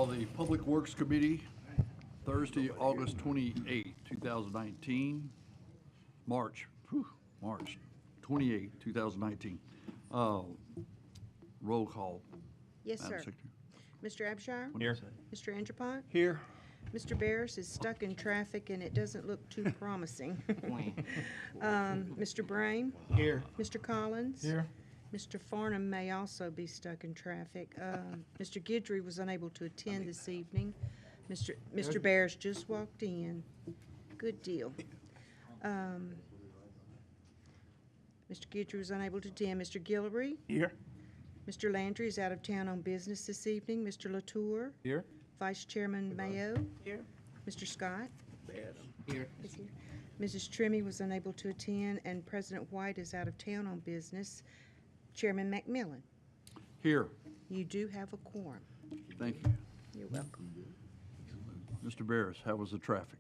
call the Public Works Committee Thursday, August 28, 2019, March 28, 2019. Roll call. Yes, Madam sir. Secretary. Mr. Abshire? What did you say? Mr. Angelpont? Here. Mr. Barris is stuck in traffic and it doesn't look too promising. Mr. Brain? Here. Mr. Collins? Here. Mr. Farnham may also be stuck in traffic. Mr. Guidry was unable to attend this evening. Mr. Barris just walked in. Good deal. Mr. Guidry was unable to attend. Mr. Guillory? Here. Mr. Landry is out of town on business this evening. Mr. Latour? Here. Vice Chairman Mayo? Here. Mr. Scott? Here. Is here. Mrs. Trimmy was unable to attend, and President White is out of town on business. Chairman McMillan? Here. You do have a quorum. Thank you. You're welcome. Mr. Barris, how was the traffic?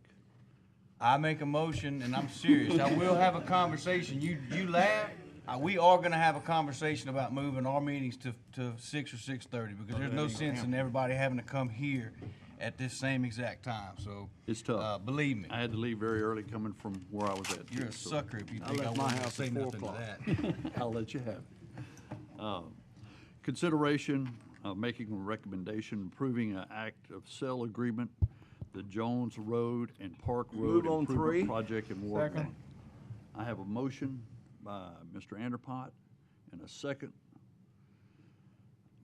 I make a motion, and I'm serious. I will have a conversation. You laugh. We are going to have a conversation about moving our meetings to 6 or 6:30 because there's no sense in everybody having to come here at this same exact time. So It's tough. believe me, I had to leave very early coming from where I was at. you're a so sucker if you I think I left my wouldn't house say at 4 nothing to o'clock. that. I'll let you have it. Consideration of making a recommendation approving an act of sale agreement, the Jones Road and Park Road Move on Improvement 3. Project in Ward Second. 1. I have a motion by Mr. Anderpont and a second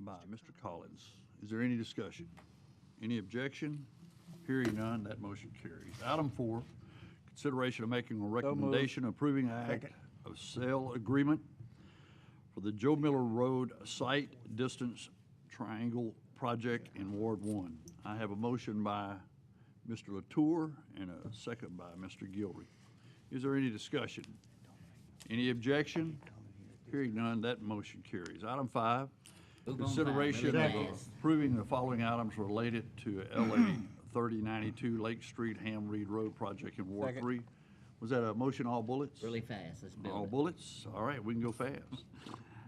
by Mr. Collins. Is there any discussion? Any objection? Hearing none, that motion carries. Item 4, consideration of making a recommendation approving an act of sale agreement for the Joe Miller Road Site Distance Triangle Project in Ward 1. I have a motion by Mr. Latour and a second by Mr. Gilry. Is there any discussion? Any objection? Hearing none, that motion carries. Item 5, consideration of approving the following items related to LA 3092 Lake Street Ham Reed Road Project in Ward 3. Was that a motion all bullets? Really fast, let's build All it. bullets? All right, we can go fast.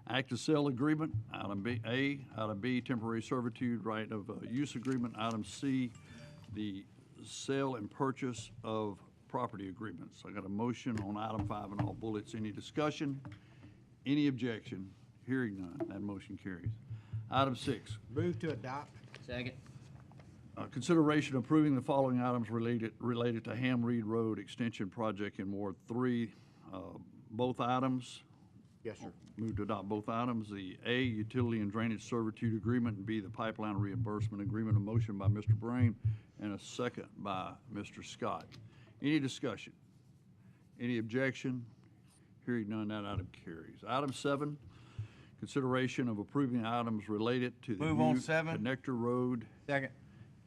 Act of sale agreement, item B, A. Item B, temporary servitude, right of use agreement. Item C, the sale and purchase of property agreements. I got a motion on item 5 and all bullets. Any discussion? Any objection? Hearing none, that motion carries. Item 6, Move to adopt. Second. consideration approving the following items related to Ham Reed Road Extension Project in Ward 3. Both items. Yes, sir. Move to adopt both items. The A, utility and drainage servitude agreement, and B, the pipeline reimbursement agreement. A motion by Mr. Brain and a second by Mr. Scott. Any discussion? Any objection? Hearing none, that item carries. Item 7, consideration of approving items related to the Move on new 7. Connector Road Second.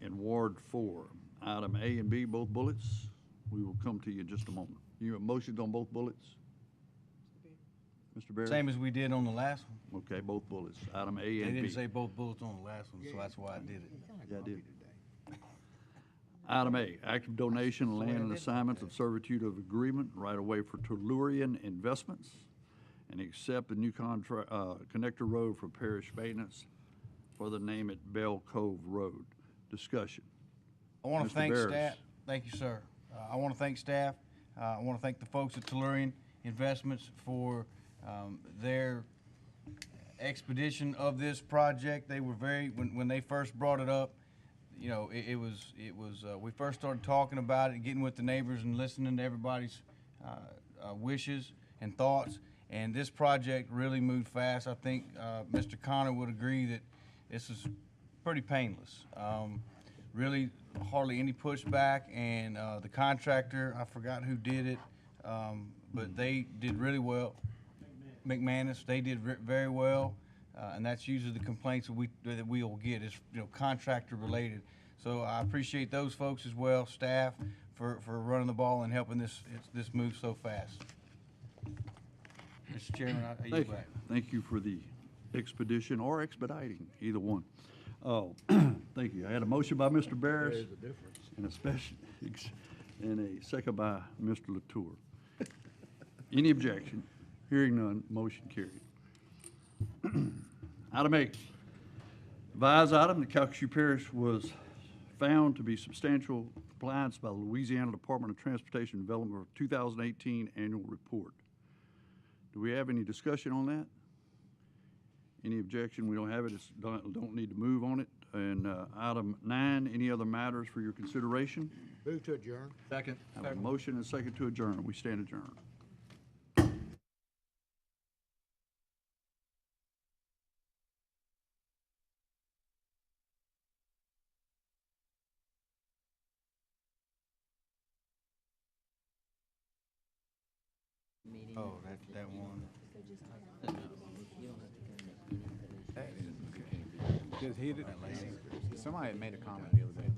in Ward 4. Item A and B, both bullets. We will come to you in just a moment. You have motions on both bullets? Mr. Barry? Same as we did on the last one. Okay, both bullets. Item A They and B. didn't say both bullets on the last one, so that's why I did it. Yeah, I did. Item A, active donation, of land and assignments of servitude of agreement, right away for Tellurian Investments, and accept the new contract, connector road for parish maintenance for the name it Bell Cove Road. Discussion. I want Mr. to thank Barris. staff. Thank you, sir. I want to thank staff. I want to thank the folks at Tellurian Investments for their expedition of this project. They were very, when they first brought it up, you know, it was we first started talking about it, getting with the neighbors and listening to everybody's wishes and thoughts. And this project really moved fast. I think Mr. Connor would agree that this is pretty painless. Really hardly any pushback, and the contractor, I forgot who did it, but they did really well. McManus, they did very well, and that's usually the complaints that we will get is, you know, contractor related. So I appreciate those folks as well, staff, for running the ball and helping this move so fast. Mr. Chairman, I yield back. Thank you for the expedition or expediting, either one. Oh, thank you. I had a motion by Mr. Barris. There's a difference. And a special, and a second by Mr. Latour. Any objection? Hearing none, motion carried. Item 8, Advised item, the Calcasieu Parish was found to be substantial compliance by the Louisiana Department of Transportation Development of 2018 Annual Report. Do we have any discussion on that? Any objection? We don't have it. Don't need to move on it. And item 9, any other matters for your consideration? Move to adjourn. Second. I have a motion and a second to adjourn. We stand adjourned. Oh, that one. Just hit it. Somebody had made a comment the other day. Is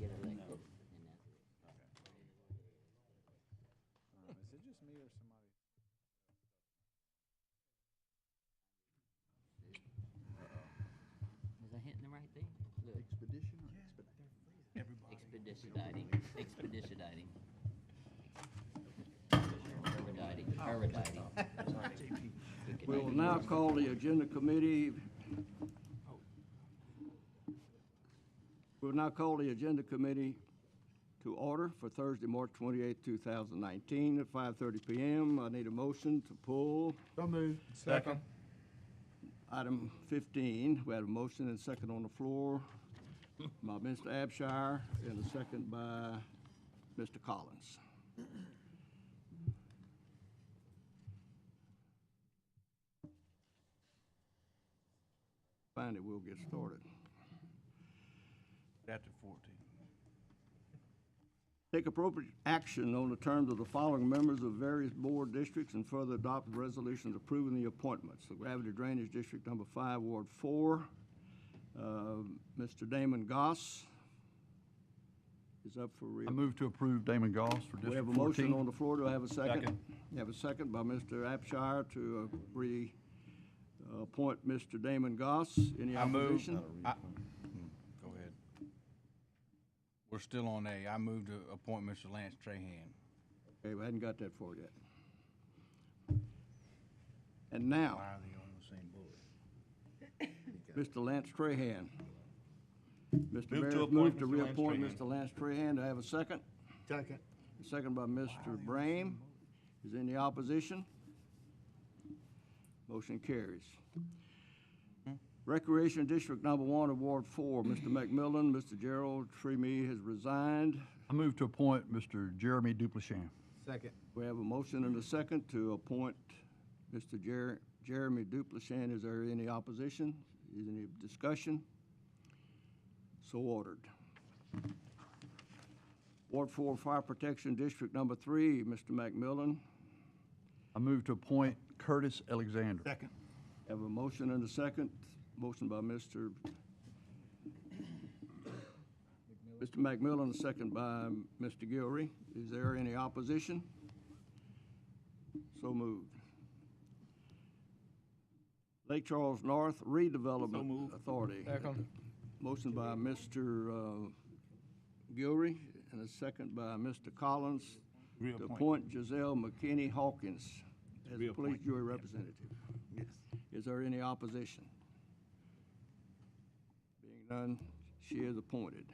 it just me or somebody? Was I hitting the right thing? Look. Expedition or Expediting. Expediting. Paradiding. We will now call the agenda committee. We will now call the agenda committee to order for Thursday, March 28, 2019 at 5:30 p.m. I need a motion to pull So moved. Second. item 15. We had a motion and second on the floor by Mr. Abshire and a second by Mr. Collins. Find it, we'll get started. After 14. Take appropriate action on the terms of the following members of various board districts and further adopt resolutions approving the appointments. The Gravity Drainage District Number 5, Ward 4, Mr. Damon Goss is up for I reappointment. move to approve Damon Goss for We have District a motion 14. on the floor. Do I have a second? Second. We have a second by Mr. Abshire to appoint Mr. Damon Goss. Any I move. opposition? Go ahead. We're still on A. I move to appoint Mr. Lance Trahan. Okay, we hadn't got that far yet. And now, Why are they on the same board? Mr. Lance Trahan. Mr. to Barrett appoint moved to Mr. Lance reappoint Trahan. Mr. Lance Trahan. Do I have a second? Second. A second by Mr. Brame. Is there any opposition? Motion carries. Recreation District Number 1 of Ward 4, Mr. McMillan, Mr. Gerald Tremee has resigned. I move to appoint Mr. Jeremy Duplichamp. Second. We have a motion and a second to appoint Mr. Jeremy Duplichamp. Is there any opposition? Is any discussion? So ordered. Ward 4 Fire Protection District Number 3, Mr. McMillan. I move to appoint Curtis Alexander. Second. Have a motion and a second. Motion by Mr. McMillan, a second by Mr. Gilry. Is there any opposition? So moved. Lake Charles North Redevelopment Authority. Second. Motion by Mr. Gilry and a second by Mr. Collins to Reappoint. appoint Giselle McKinney Hawkins as the police Reappoint. jury representative. Yes. Is there any opposition? Being none, she is appointed.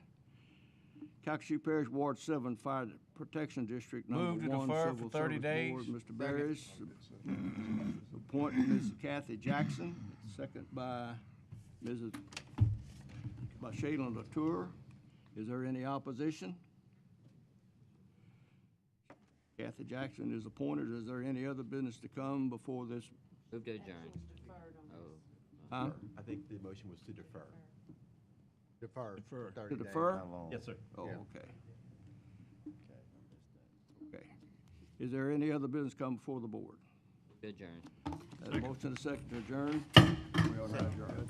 Calcasieu Parish Ward 7 Fire Protection District Move to Number 1 defer Civil for 30 Service days. Board, Mr. Barris. Appoint Ms. Kathy Jackson, second by Shaylin Latour. Is there any opposition? Kathy Jackson is appointed. Is there any other business to come before this? Move to adjourn. Oh. Huh? I think the motion was to defer. Defer. To 30 days. defer? Yes, sir. Oh, Yeah. okay. Okay. Is there any other business come before the board? To adjourn. Have a motion and a second to adjourn? We are now adjourned.